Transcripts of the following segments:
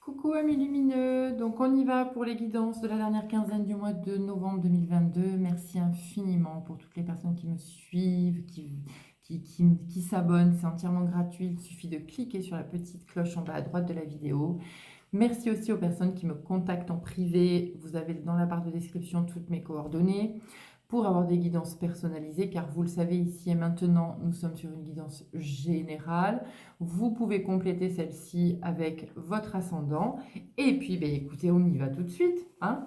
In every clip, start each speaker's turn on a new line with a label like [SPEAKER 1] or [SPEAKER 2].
[SPEAKER 1] Coucou amis lumineux, donc on y va pour les guidances de la dernière quinzaine du mois de novembre 2022. Merci infiniment pour toutes les personnes qui me suivent, qui s'abonnent, c'est entièrement gratuit, il suffit de cliquer sur la petite cloche en bas à droite de la vidéo. Merci aussi aux personnes qui me contactent en privé, vous avez dans la barre de description toutes mes coordonnées pour avoir des guidances personnalisées, car vous le savez, ici et maintenant, nous sommes sur une guidance générale. Vous pouvez compléter celle-ci avec votre ascendant. Et puis, ben, écoutez, on y va tout de suite, hein,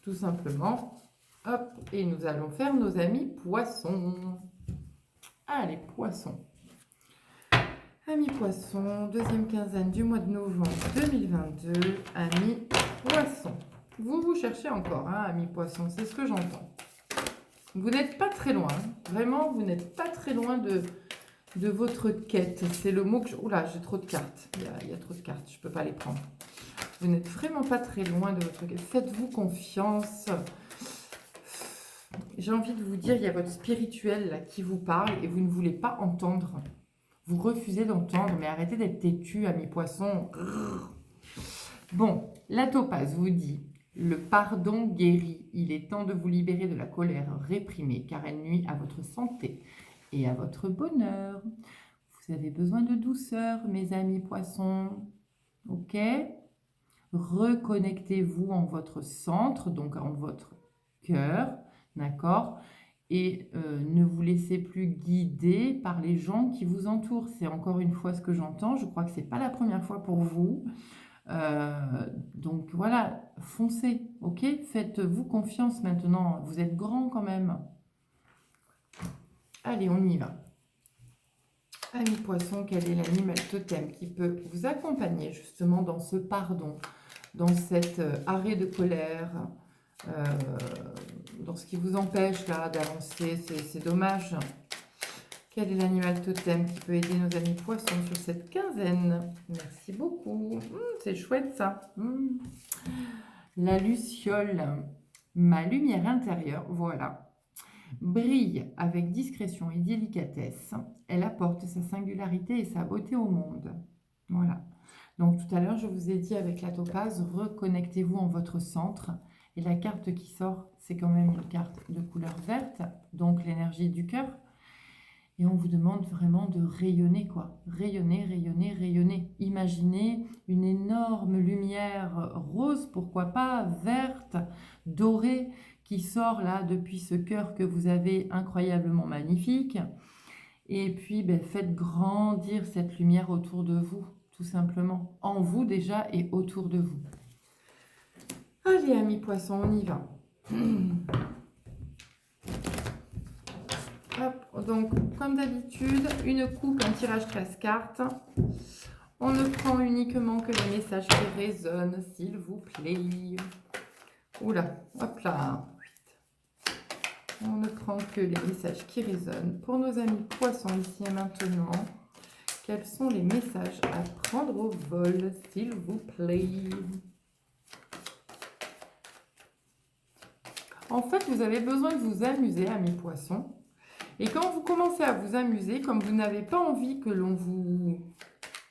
[SPEAKER 1] tout simplement. Hop, et nous allons faire nos amis poissons. Allez, poissons. Amis poissons, deuxième quinzaine du mois de novembre 2022. Amis poissons. Vous cherchez encore, hein, amis poissons, c'est ce que j'entends. Vous n'êtes pas très loin, vraiment, vous n'êtes pas très loin de votre quête. C'est le mot que je... Oula, j'ai trop de cartes. Il y a trop de cartes, je ne peux pas les prendre. Vous n'êtes vraiment pas très loin de votre quête. Faites-vous confiance. J'ai envie de vous dire, il y a votre spirituel là qui vous parle et vous ne voulez pas entendre. Vous refusez d'entendre, mais arrêtez d'être têtu, amis poissons. Bon, la topaze vous dit... Le pardon guérit. Il est temps de vous libérer de la colère réprimée car elle nuit à votre santé et à votre bonheur. Vous avez besoin de douceur, mes amis poissons. Ok? Reconnectez-vous en votre centre, donc en votre cœur. D'accord? Et ne vous laissez plus guider par les gens qui vous entourent. C'est encore une fois ce que j'entends. Je crois que ce n'est pas la première fois pour vous. Donc voilà, foncez, ok? Faites-vous confiance maintenant, vous êtes grand quand même. Allez, on y va. Amis poissons, quel est l'animal totem qui peut vous accompagner justement dans ce pardon, dans cet arrêt de colère, dans ce qui vous empêche là d'avancer, c'est dommage. Quel est l'animal totem qui peut aider nos amis poissons sur cette quinzaine? Merci beaucoup. C'est chouette ça. La luciole, ma lumière intérieure, voilà, brille avec discrétion et délicatesse. Elle apporte sa singularité et sa beauté au monde. Voilà. Donc tout à l'heure, je vous ai dit avec la topaze, reconnectez-vous en votre centre. Et la carte qui sort, c'est quand même une carte de couleur verte, donc l'énergie du cœur. Et on vous demande vraiment de rayonner, quoi. Rayonner, rayonner, rayonner. Imaginez une énorme lumière rose, pourquoi pas, verte, dorée, qui sort là depuis ce cœur que vous avez incroyablement magnifique. Et puis, ben, faites grandir cette lumière autour de vous, tout simplement. En vous déjà et autour de vous. Allez, amis poissons, on y va. Hop, donc, comme d'habitude, une coupe, un tirage 13 cartes. On ne prend uniquement que les messages qui résonnent, s'il vous plaît. Oula, hop là. On ne prend que les messages qui résonnent. Pour nos amis poissons, ici et maintenant, quels sont les messages à prendre au vol, s'il vous plaît? En fait, vous avez besoin de vous amuser, amis poissons. Et quand vous commencez à vous amuser, comme vous n'avez pas envie que l'on vous...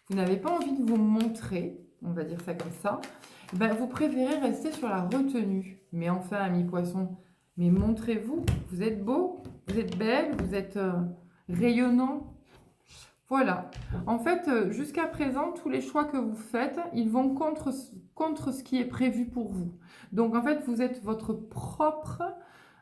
[SPEAKER 1] Vous n'avez pas envie de vous montrer, on va dire ça comme ça, ben vous préférez rester sur la retenue. Mais enfin, amis poissons, mais montrez-vous, vous êtes beau, vous êtes belle, vous êtes rayonnant. Voilà. En fait, jusqu'à présent, tous les choix que vous faites, ils vont contre ce qui est prévu pour vous. Donc en fait, vous êtes votre propre...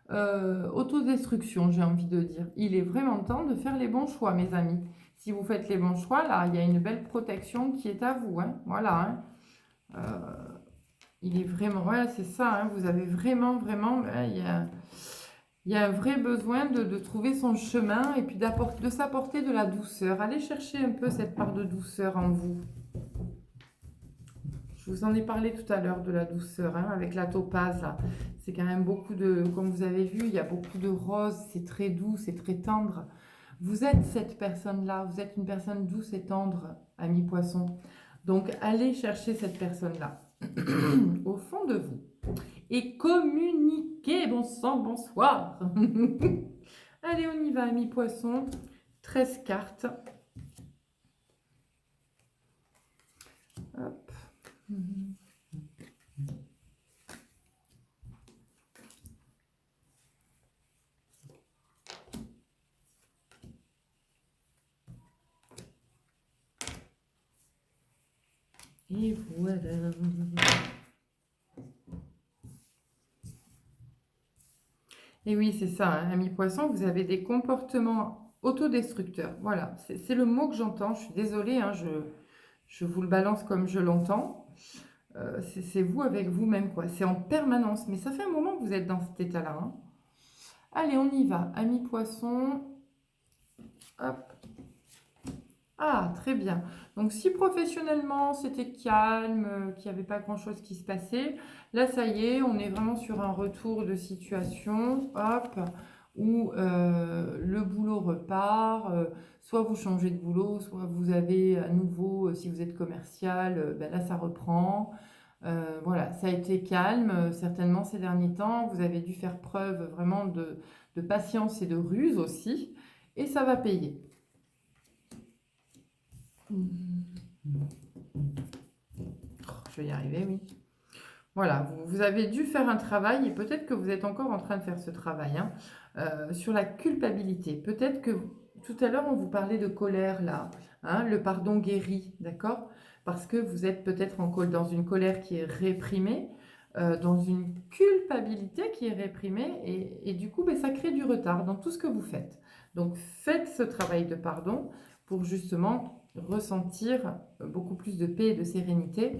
[SPEAKER 1] autodestruction, j'ai envie de dire. Il est vraiment temps de faire les bons choix, mes amis. Si vous faites les bons choix, là, il y a une belle protection qui est à vous. Hein. Voilà. Hein. Il est vraiment... Voilà, c'est ça. Hein. Vous avez vraiment... Il y a un vrai besoin de trouver son chemin et puis de s'apporter de la douceur. Allez chercher un peu cette part de douceur en vous. Je vous en ai parlé tout à l'heure de la douceur, hein, avec la topaze. C'est quand même beaucoup de... Comme vous avez vu, il y a beaucoup de roses. C'est très doux, c'est très tendre. Vous êtes cette personne-là. Vous êtes une personne douce et tendre, amis poissons. Donc, allez chercher cette personne-là au fond de vous. Et communiquez, bon sang, bonsoir. Allez, on y va, amis poissons. 13 cartes. Hop. Et voilà. Et oui, c'est ça, hein, ami poisson, vous avez des comportements autodestructeurs. Voilà, c'est le mot que j'entends. Je suis désolée, hein, je vous le balance comme je l'entends. C'est vous avec vous-même, quoi. C'est en permanence. Mais ça fait un moment que vous êtes dans cet état-là, hein. Allez, on y va. Ami poisson. Hop. Ah, très bien. Donc, si professionnellement, c'était calme, qu'il n'y avait pas grand-chose qui se passait, là, ça y est, on est vraiment sur un retour de situation, hop, où le boulot repart, soit vous changez de boulot, soit vous avez à nouveau, si vous êtes commercial, ben là, ça reprend. Voilà, ça a été calme, certainement ces derniers temps. Vous avez dû faire preuve vraiment de patience et de ruse aussi, et ça va payer. Je vais y arriver, oui. Voilà, vous avez dû faire un travail et peut-être que vous êtes encore en train de faire ce travail, hein, sur la culpabilité. Peut-être que tout à l'heure, on vous parlait de colère là, hein, le pardon guérit, d'accord? Parce que vous êtes peut-être dans une colère qui est réprimée, dans une culpabilité qui est réprimée et du coup, ben, ça crée du retard dans tout ce que vous faites. Donc, faites ce travail de pardon pour justement ressentir beaucoup plus de paix et de sérénité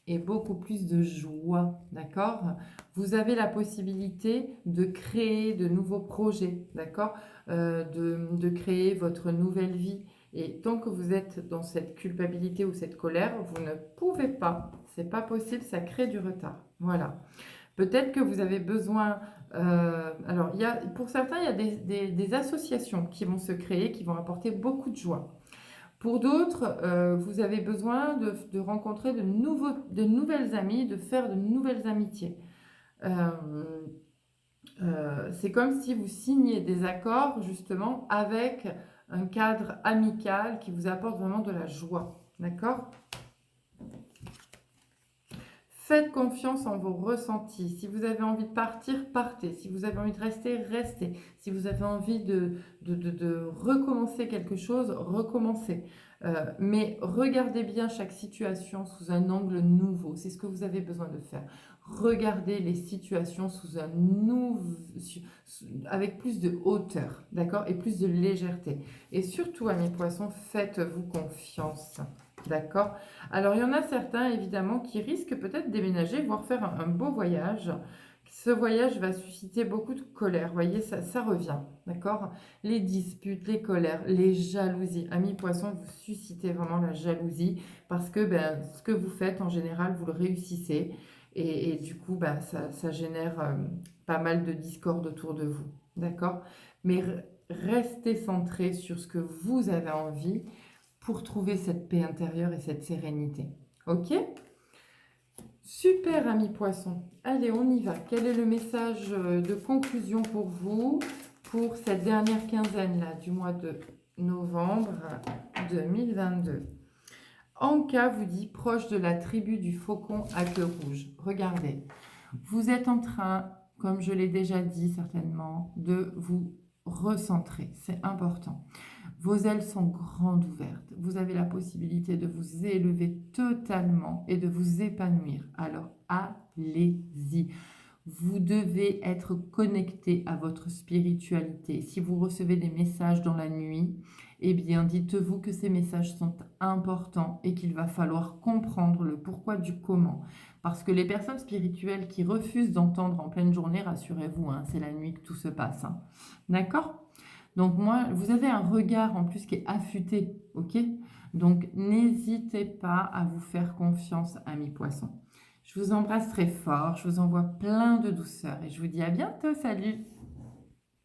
[SPEAKER 1] et beaucoup plus de joie, d'accord? Vous avez la possibilité de créer de nouveaux projets, d'accord? De créer votre nouvelle vie. Et tant que vous êtes dans cette culpabilité ou cette colère, vous ne pouvez pas. C'est pas possible, ça crée du retard. Voilà. Peut-être que vous avez besoin... alors, pour certains, il y a des associations qui vont se créer, qui vont apporter beaucoup de joie. Pour d'autres, vous avez besoin de rencontrer de nouvelles amies, de faire de nouvelles amitiés. Euh, c'est comme si vous signiez des accords justement avec un cadre amical qui vous apporte vraiment de la joie. D'accord? Faites confiance en vos ressentis. Si vous avez envie de partir, partez. Si vous avez envie de rester, restez. Si vous avez envie de recommencer quelque chose, recommencez. Mais regardez bien chaque situation sous un angle nouveau. C'est ce que vous avez besoin de faire. Regardez les situations sous un avec plus de hauteur, d'accord, et plus de légèreté. Et surtout, amis poissons, faites-vous confiance. D'accord? Alors, il y en a certains, évidemment, qui risquent peut-être de déménager, voire faire un beau voyage. Ce voyage va susciter beaucoup de colère. Vous voyez, ça revient. D'accord? Les disputes, les colères, les jalousies. Amis poissons, vous suscitez vraiment la jalousie parce que ben, ce que vous faites, en général, vous le réussissez. Et du coup, ben, ça génère pas mal de discorde autour de vous. D'accord? Mais restez centré sur ce que vous avez envie pour trouver cette paix intérieure et cette sérénité. Ok? Super, ami poisson. Allez, on y va. Quel est le message de conclusion pour vous pour cette dernière quinzaine-là du mois de novembre 2022? Anka vous dit proche de la tribu du faucon à queue rouge. Regardez, vous êtes en train, comme je l'ai déjà dit certainement, de vous recentrer. C'est important. Vos ailes sont grandes ouvertes. Vous avez la possibilité de vous élever totalement et de vous épanouir. Alors, allez-y. Vous devez être connecté à votre spiritualité. Si vous recevez des messages dans la nuit, eh bien, dites-vous que ces messages sont importants et qu'il va falloir comprendre le pourquoi du comment. Parce que les personnes spirituelles qui refusent d'entendre en pleine journée, rassurez-vous, hein, c'est la nuit que tout se passe, hein. D'accord? Donc moi, vous avez un regard en plus qui est affûté, ok? Donc n'hésitez pas à vous faire confiance, amis poissons. Je vous embrasse très fort, je vous envoie plein de douceur et je vous dis à bientôt, salut!